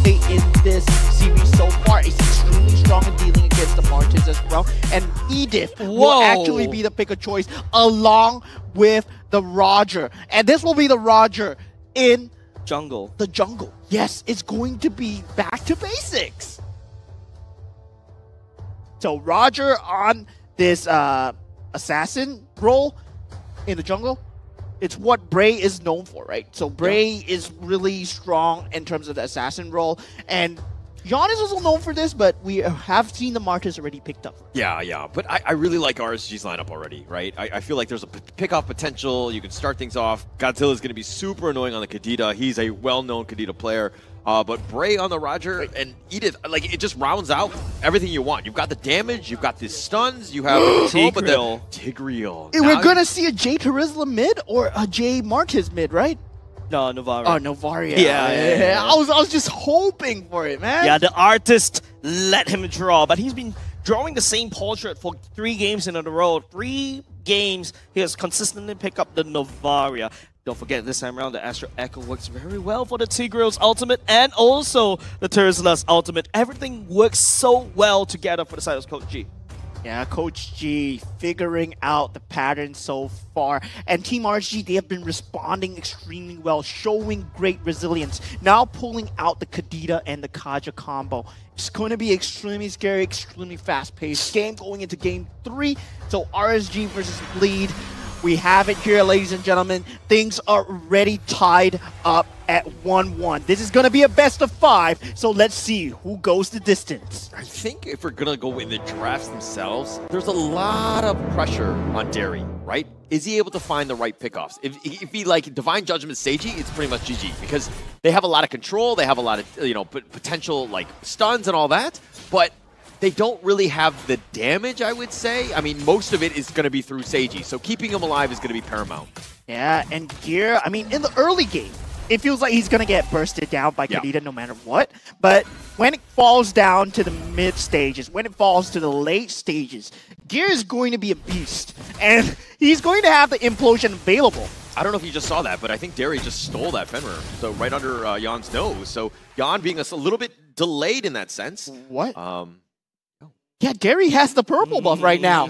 Bray in this series so far is extremely strong in dealing against the Martins as well. And Edith will actually be the pick of choice along with the Roger. And this will be the Roger in jungle. The jungle. Yes, it's going to be back to basics. So Roger on this assassin role in the jungle, it's what Bray is known for, right? So Bray is really strong in terms of the assassin role, and Jan is also known for this, but we have seen the Martins already picked up. Yeah, but I really like RSG's lineup already, right? I feel like there's a pick-off potential. You can start things off. Godzilla's going to be super annoying on the Kadita. He's a well-known Kadita player. But Bray on the Roger and Edith, like, it just rounds out everything you want. You've got the damage, you've got the stuns, you have control, but the Tigreal. We're going to see a J Terizla mid or a J Martins mid, right? No, Novaria. Oh, Novaria. Yeah. I was just hoping for it, man. Yeah, the artist let him draw, but he's been drawing the same portrait for 3 games in a row. 3 games, he has consistently picked up the Novaria. Don't forget, this time around, the Astro Echo works very well for the Tigreal's ultimate and also the Terizla's ultimate. Everything works so well together for the side of Coach G. Yeah, Coach G figuring out the pattern so far. And Team RSG, they have been responding extremely well, showing great resilience. Now pulling out the Kadita and the Kaja combo. It's going to be extremely scary, extremely fast-paced game going into Game 3. So RSG versus Bleed. We have it here, ladies and gentlemen. Things are already tied up at 1-1. This is going to be a best of 5, so let's see who goes the distance. I think if we're going to go in the drafts themselves, there's a lot of pressure on Derry, right? Is he able to find the right pickoffs? If he, like, Divine Judgment Seiji, it's pretty much GG, because they have a lot of control, they have a lot of, you know, potential, like, stuns and all that, but they don't really have the damage, I would say. I mean, most of it is going to be through Seiji, so keeping him alive is going to be paramount. Yeah, and Gear, I mean, in the early game, it feels like he's going to get bursted down by Kadita no matter what. But when it falls down to the mid stages, when it falls to the late stages, Gear is going to be a beast. And he's going to have the implosion available. I don't know if you just saw that, but I think Derry just stole that Fenrir, so right under Jan's nose. So Jan being a little bit delayed in that sense. What? Yeah, Derry has the purple buff right now.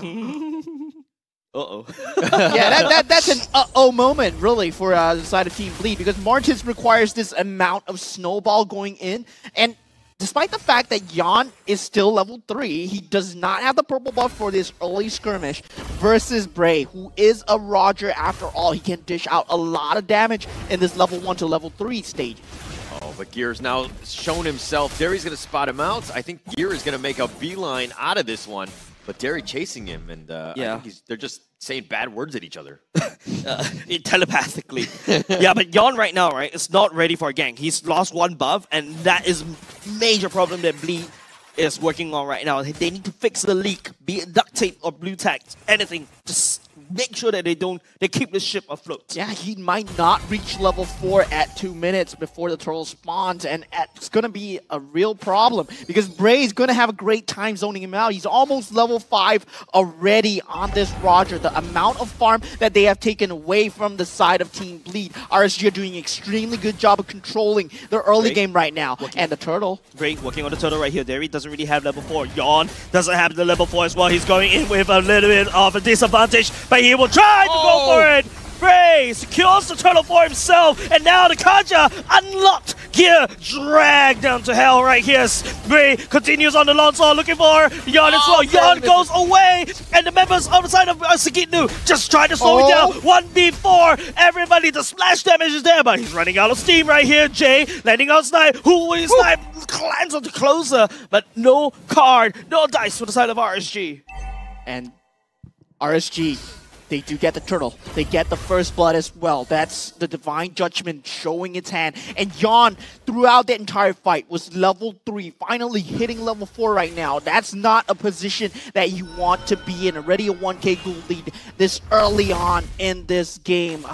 Uh-oh. Yeah, that's an uh-oh moment, really, for the side of Team Bleed, because Martins requires this amount of snowball going in, and despite the fact that Jan is still level 3, he does not have the purple buff for this early skirmish versus Bray, who is a Roger after all. He can dish out a lot of damage in this level 1 to level 3 stage. Oh, but Gear's now shown himself. Derry's going to spot him out. I think Gear is going to make a beeline out of this one. But Derry chasing him, and I think they're just saying bad words at each other. Telepathically. Yeah, but Jan right now, right, is not ready for a gank. He's lost 1 buff, and that is major problem that Bleed is working on right now. They need to fix the leak, be it duct tape or blue tack, anything. Just make sure that they keep the ship afloat. Yeah, he might not reach level 4 at 2 minutes before the turtle spawns, and it's going to be a real problem because Bray is going to have a great time zoning him out. He's almost level 5 already on this Roger. The amount of farm that they have taken away from the side of Team Bleed, RSG are doing an extremely good job of controlling the early game right now. And the turtle. Great, working on the turtle right here. Derry doesn't really have level 4. Jan doesn't have the level 4 as well. He's going in with a little bit of a disadvantage, but he will try to go for it. Bray secures the turtle for himself, and now the Kaja unlocked. Gear dragged down to hell right here. Bray continues on the Lonsaw looking for Jan as well. Jan goes away, and the members on the side of Sagitnu just try to slow it down. 1v4. Everybody, the splash damage is there, but he's running out of steam right here. Jay landing on Snipe. Who will Snipe? Climbs onto closer, but no card, no dice for the side of RSG. And RSG, they do get the turtle. They get the first blood as well. That's the Divine Judgment showing its hand. And Jan, throughout the entire fight, was level 3, finally hitting level 4 right now. That's not a position that you want to be in. Already a 1k gold lead this early on in this game.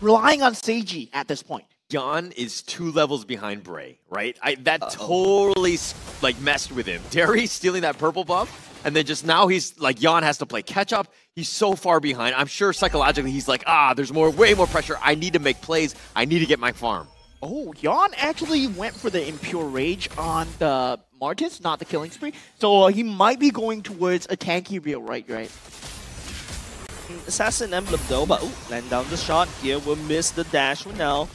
Relying on Seiji at this point. Jan is 2 levels behind Bray, right? That totally like messed with him. Derry stealing that purple buff, and then just now he's like, Jan has to play catch up. He's so far behind. I'm sure psychologically he's like, there's way more pressure. I need to make plays. I need to get my farm. Oh, Yon actually went for the Impure Rage on the Martis, not the Killing Spree. So he might be going towards a tanky reel, right? Assassin Emblem though, but land down the shot. Gear will miss the dash for now.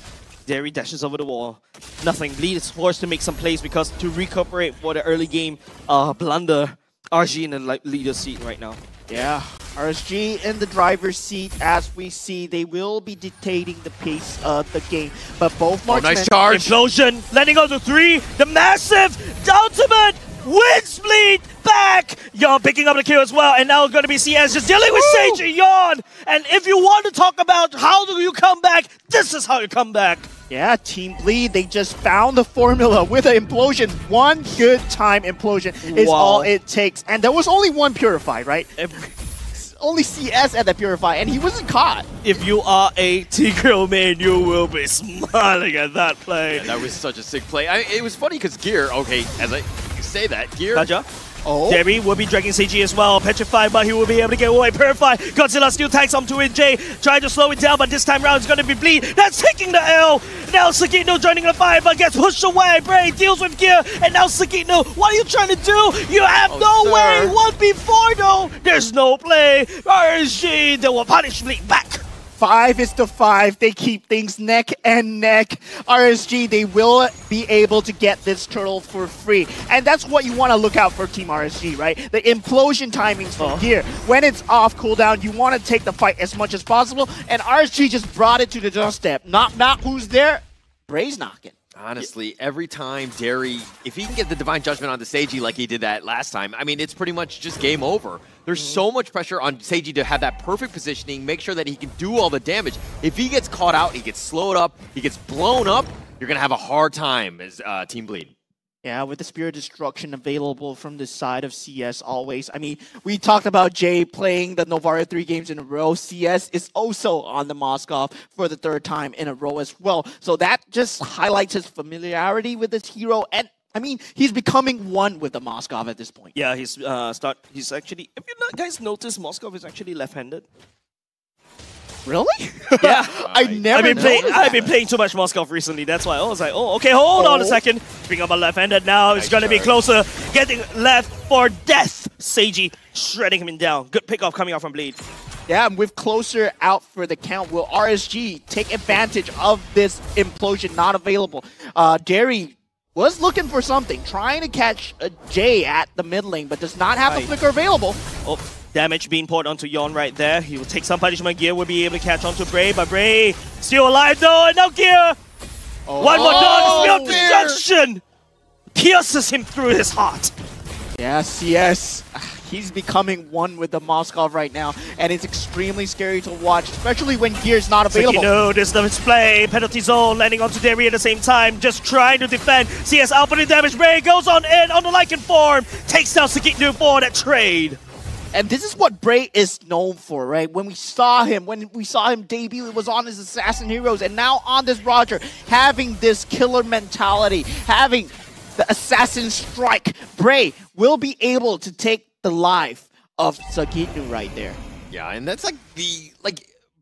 Derry dashes over the wall. Nothing. Bleed is forced to make some plays because to recuperate for the early game blunder. RSG in the leader's seat right now. Yeah, RSG in the driver's seat. As we see, they will be dictating the pace of the game. But both marksmen... nice charge. Implosion, landing on the 3. The massive, the ultimate, wins Bleed back. Yon picking up the kill as well. And now going to be CS just dealing with Sage and Yon. And if you want to talk about how do you come back, this is how you come back. Yeah, Team Bleed, they just found the formula with an implosion. One good time implosion is all it takes. And there was only one Purify, right? Only CS at the Purify, and he wasn't caught. If you are a T-Girl main, you will be smiling at that play. Yeah, that was such a sick play. It was funny because Gear, okay, as I say that, Gear... Gotcha. Derry will be dragging CG as well. Petrified, but he will be able to get away. Purify. Godzilla still tags onto it. Jay trying to slow it down, but this time round it's going to be Bleed. That's taking the L. Now Sakino joining the fight, but gets pushed away. Bray deals with Gear, and now Sakino, what are you trying to do? You have no way. 1v4 though. There's no play. RSG, they will punish Bleed back. 5-5. They keep things neck and neck. RSG, they will be able to get this turtle for free. And that's what you want to look out for Team RSG, right? The implosion timings from Gear. When it's off cooldown, you want to take the fight as much as possible. And RSG just brought it to the doorstep. Knock, who's there? Bray's knocking. Honestly, every time Derry, if he can get the Divine Judgment on the Seiji like he did that last time, I mean, it's pretty much just game over. There's so much pressure on Seiji to have that perfect positioning, make sure that he can do all the damage. If he gets caught out, he gets slowed up, he gets blown up, you're going to have a hard time as Team Bleed. Yeah, with the Spirit Destruction available from the side of CS always. I mean, we talked about Jay playing the Novara 3 games in a row. CS is also on the Moskov for the 3rd time in a row as well. So that just highlights his familiarity with this hero. And I mean, he's becoming one with the Moskov at this point. Yeah, he's actually, if you guys notice, Moskov is actually left-handed. Really? Yeah. I've been playing too much Moskov recently. That's why I was like, oh, okay, hold on a second. Bring up a left-handed now. It's going to be closer. Getting left for death. Seiji shredding him down. Good pick-off coming out from Bleed. Yeah, with closer out for the count, will RSG take advantage of this implosion not available? Derry was looking for something, trying to catch a Jay at the mid lane, but does not have a flicker available. Oh. Damage being poured onto Yon right there. He will take some punishment. Gear will be able to catch onto Bray, but Bray still alive though, and now Gear! One more dog, Spirit Destruction! Pierces him through his heart. Yes. He's becoming one with the Moskov right now, and it's extremely scary to watch, especially when Gear's not available. No, this display. Penalty zone landing onto Derry at the same time, just trying to defend. CS outputting damage. Bray goes on in on the Lycan form, takes down Sakino for that trade. And this is what Bray is known for, right? When we saw him debut, it was on his Assassin Heroes, and now on this Roger, having this killer mentality, having the Assassin Strike, Bray will be able to take the life of Sakino right there. Yeah, and that's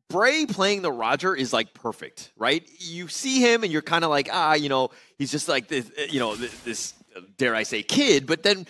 Bray playing the Roger is like perfect, right? You see him and you're kind of like, he's just like this, this dare I say, kid, but then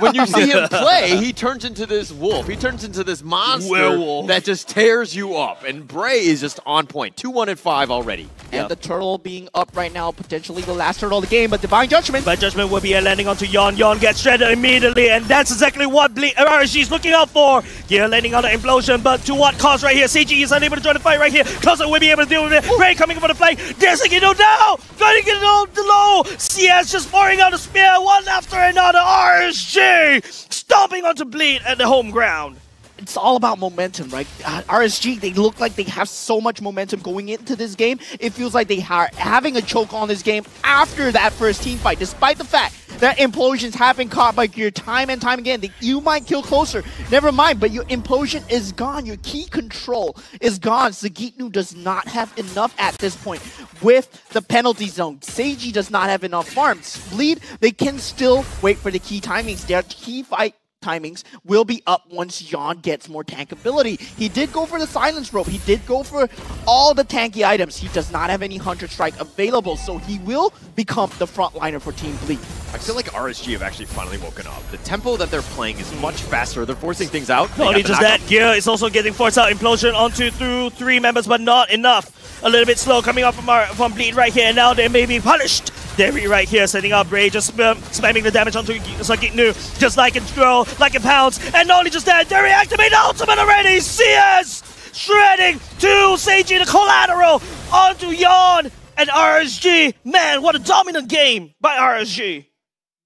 when you see him play, he turns into this wolf. He turns into this monster that just tears you up. And Bray is just on point. 2-1-5 already. And the turtle being up right now, potentially the last turtle of the game, but Divine Judgment. Divine Judgment will be landing onto Yon. Yon gets shredded immediately, and that's exactly what RSG is looking out for. Gear landing on the implosion, but to what cost right here? CG is unable to join the fight right here. Closer will be able to deal with it. Bray coming up for the flank. There's a Sakino now! Trying to get it on the low. CS just pouring out a spear. One after another. RSG stomping onto Bleed at the home ground. It's all about momentum, right? RSG, they look like they have so much momentum going into this game. It feels like they are having a choke on this game after that first team fight, despite the fact that implosions have been caught by Gear time and time again. You might kill closer, never mind, but your implosion is gone. Your key control is gone. Sakino does not have enough at this point with the penalty zone. Seiji does not have enough farms. Bleed, they can still wait for the key timings. Their key fight timings will be up once Jan gets more tank ability. He did go for the silence rope. He did go for all the tanky items. He does not have any Hunter Strike available, so he will become the frontliner for Team Bleed. I feel like RSG have actually finally woken up. The tempo that they're playing is much faster. They're forcing things out. Not only just that, Gear is also getting forced out. Implosion onto through 3 members, but not enough. A little bit slow coming up from Bleed right here, and now they may be punished. Derry right here setting up Bray, just spamming the damage onto Sagitnu, just like in Throw, like in Pounce. And not only just that, Derry activated ultimate already. CS shredding to Seiji, the collateral onto Yawn and RSG. Man, what a dominant game by RSG.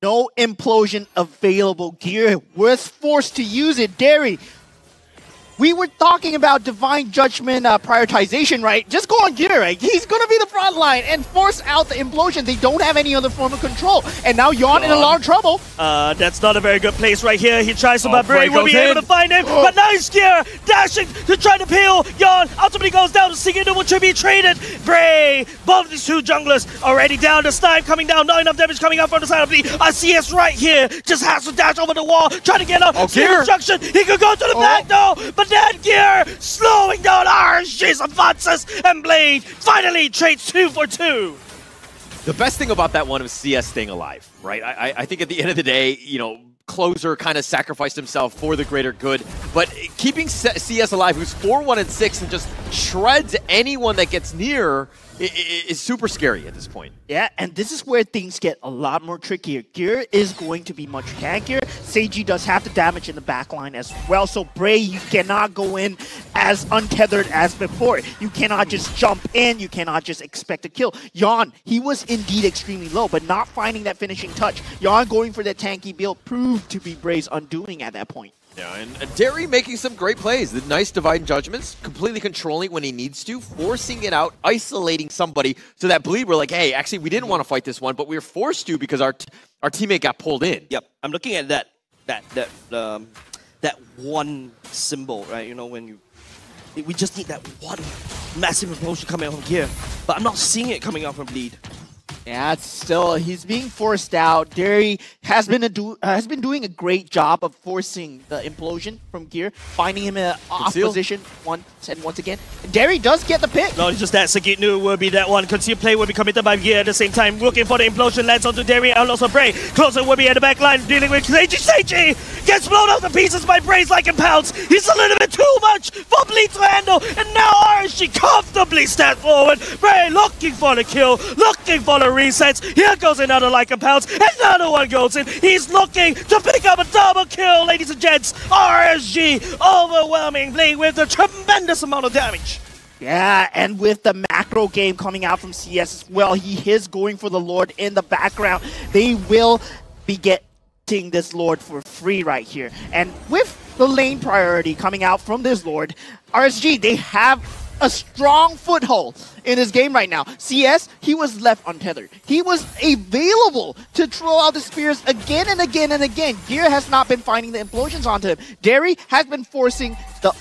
No implosion available. Gear was forced to use it. Derry, we were talking about Divine Judgment prioritization, right? Just go on Gear, right? He's going to be the front line and force out the implosion. They don't have any other form of control. And now Yawn in a lot of trouble. That's not a very good place right here. He tries to, but Bray will be able to find him. But nice Gear dashing to try to peel. Yawn ultimately goes down. Sigurd will be traded. Bray, both these 2 junglers already down. The snipe coming down. Not enough damage coming out from the side of the CS right here. Just has to dash over the wall. Trying to get up. Gear. Instruction. He could go to the back though. But then Gear slowing down RSG's advances, and Blade finally trades 2 for 2. The best thing about that one was CS staying alive, right? I think at the end of the day, you know, Closer kind of sacrificed himself for the greater good, but keeping CS alive, who's 4-1-6 and just shreds anyone that gets near, is super scary at this point. Yeah, and this is where things get a lot more trickier. Gear is going to be much tankier. Seiji does have the damage in the backline as well, so Bray, you cannot go in as untethered as before. You cannot just jump in, you cannot just expect a kill. Yawn, he was indeed extremely low, but not finding that finishing touch. Yawn going for that tanky build proved to be Bray's undoing at that point. Yeah, and Derry making some great plays. The nice Divine Judgments, completely controlling when he needs to, forcing it out, isolating somebody so that Bleed were like, hey, actually, we didn't want to fight this one, but we were forced to because our teammate got pulled in. Yep, I'm looking at that one symbol, right? You know, when we just need that one massive implosion coming out from Gear, but I'm not seeing it coming out from Bleed. Yeah, it's still, he's being forced out. Derry has been doing a great job of forcing the implosion from Gear, finding him in an off position once again. Derry does get the pick. No, it's just that Sagitnu will be that one. Concealed play will be committed by Gear at the same time. Looking for the implosion, lands onto Derry and also Bray. Closer will be at the back line, dealing with Seiji. Seiji gets blown out to pieces by Bray's like in Pounce. He's a little bit too much for Bleed to handle, and now RSG comfortably steps forward. Bray looking for the kill, looking for the resets. Here goes another like a Pounce. Another one goes in. He's looking to pick up a double kill, ladies and gents. RSG overwhelming Blade with a tremendous amount of damage. Yeah, and with the macro game coming out from CS as well, he is going for the Lord in the background. They will be getting this Lord for free right here. And with the lane priority coming out from this Lord, RSG, they have a strong foothold in this game right now. CS, he was left untethered. He was available to throw out the spears again and again and again. Gear has not been finding the implosions onto him. Derry has been forcing the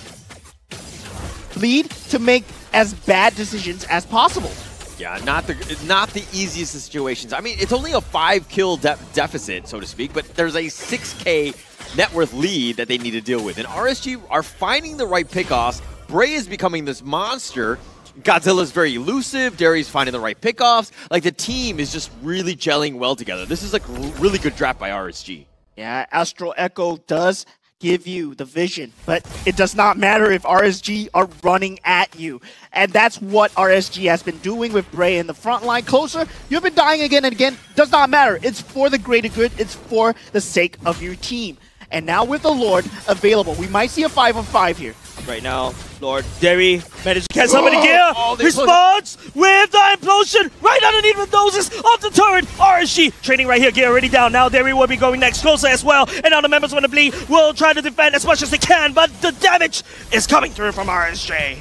Bleed to make as bad decisions as possible. Yeah, not the easiest of situations. I mean, it's only a 5-kill deficit, so to speak, but there's a 6K net worth lead that they need to deal with. And RSG are finding the right pickoffs. Bray is becoming this monster. Godzilla's very elusive. Derry's finding the right pickoffs. Like, the team is just really gelling well together. This is like really good draft by RSG. Yeah, Astral Echo does give you the vision, but it does not matter if RSG are running at you. And that's what RSG has been doing with Bray in the front line. Closer, you've been dying again and again. Does not matter. It's for the greater good. It's for the sake of your team. And now with the Lord available, we might see a 5-on-5 here. Right now, Lord Derry managed to catch somebody Gear. Responds with the implosion right underneath the noses of the turret. RSG training right here. Gear already down. Now Derry will be going next, closer as well. And now the members of the Bleed will try to defend as much as they can, but the damage is coming through from RSG.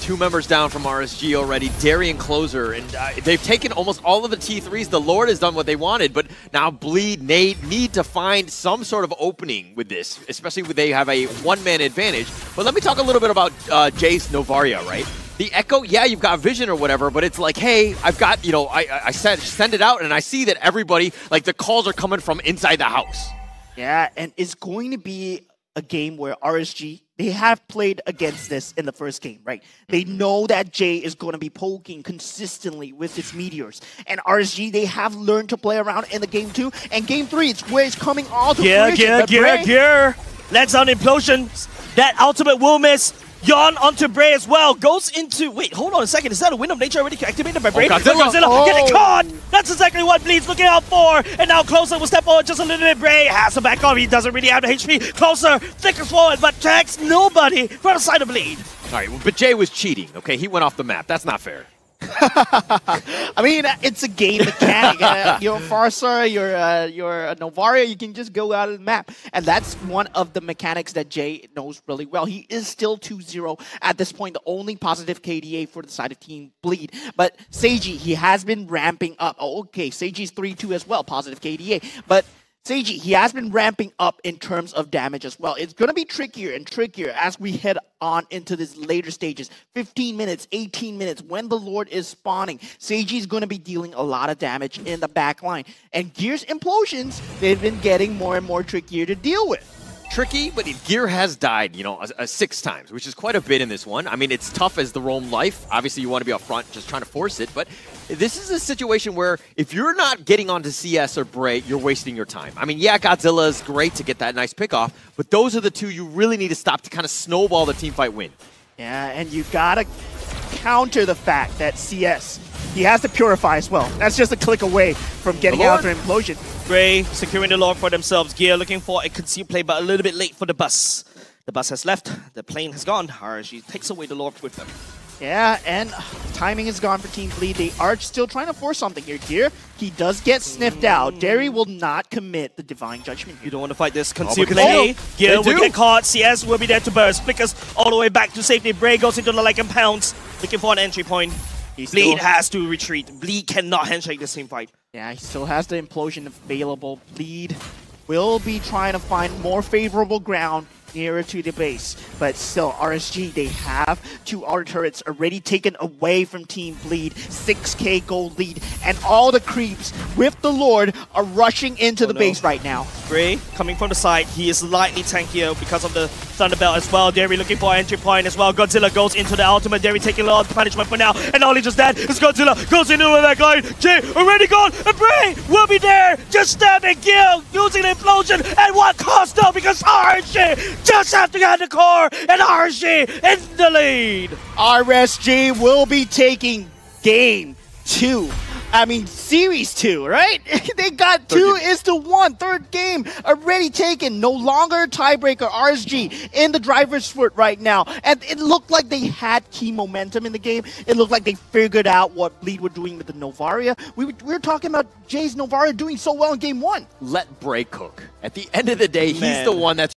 2 members down from RSG already, Derry and Closer, and they've taken almost all of the T3s. The Lord has done what they wanted, but now Bleed need to find some sort of opening with this, especially when they have a one-man advantage. But let me talk a little bit about Jace Novaria, right? The Echo, yeah, you've got vision or whatever, but it's like, hey, I've got, you know, I send it out, and I see that everybody, like, the calls are coming from inside the house. Yeah, and it's going to be a game where RSG, they have played against this in the first game, right? They know that Jay is going to be poking consistently with his meteors. And RSG, they have learned to play around in the game 2. And game 3, it's where it's coming all to fruition. Gear. Let's on implosion. That ultimate will miss. Yawn onto Bray as well. Goes into... Wait, hold on a second. Is that a Wind of Nature already activated by Bray? Godzilla. Getting caught! That's exactly what Bleed's looking out for. And now Closer will step forward just a little bit. Bray has to back off. He doesn't really have the HP. Closer flickers forward, but tags nobody from the side of Bleed. All right, but Jay was cheating, okay? He went off the map. That's not fair. I mean, it's a game mechanic. You're Farsa, you're a Novaria, you can just go out of the map. And that's one of the mechanics that Jay knows really well. He is still 2-0 at this point, the only positive KDA for the side of Team Bleed. But Seiji, he has been ramping up. Oh, okay, Seiji's 3-2 as well, positive KDA. But Seiji, he has been ramping up in terms of damage as well. It's going to be trickier and trickier as we head on into these later stages. 15 minutes, 18 minutes, when the Lord is spawning, Seiji is going to be dealing a lot of damage in the back line. And Gear's implosions, they've been getting more and more trickier to deal with. Tricky, but Gear has died, 6 times, which is quite a bit in this one. I mean, it's tough as the roam life. Obviously, you want to be up front, just trying to force it. But this is a situation where if you're not getting onto CS or Bray, you're wasting your time. I mean, yeah, Godzilla is great to get that nice pick off, but those are the two you really need to stop to kind of snowball the teamfight win. Yeah, and you gotta counter the fact that CS, he has to purify as well. That's just a click away from getting out of implosion. Bray securing the Lord for themselves. Gear looking for a concealed play, but a little bit late for the bus. The bus has left. The plane has gone. RSG takes away the Lord with them. Yeah, and timing is gone for Team Bleed. They are still trying to force something here. Gear, he does get sniffed out. Derry will not commit the Divine Judgment here. You don't want to fight this concealed play. Gear will get caught. CS will be there to burst. Flickers all the way back to safety. Bray goes into the Lycan Pounce, looking for an entry point. Bleed has to retreat. Bleed cannot handshake this team fight. Yeah, he still has the implosion available. Bleed will be trying to find more favorable ground nearer to the base. But still, RSG, they have 2 auto turrets already taken away from Team Bleed. 6k gold lead. And all the creeps with the Lord are rushing into the base right now. Bray coming from the side. He is slightly tankier because of the Thunderbelt as well. Derry looking for an entry point as well. Godzilla goes into the ultimate. Derry taking a lot of punishment for now. And not only just that, it's Godzilla goes into the back line. Jay already gone. And Bray will be there. Just stabbing Gil using the implosion. At what cost though? Because RSG just have to get the core. And RSG in the lead. RSG will be taking game 2. I mean, Series 2, right? They got 2-1, third game already taken. No longer tiebreaker. RSG in the driver's foot right now. And it looked like they had key momentum in the game. It looked like they figured out what Bleed were doing with the Novaria. We were talking about Jay's Novaria doing so well in game 1. Let Bray cook. At the end of the day, he's the one that's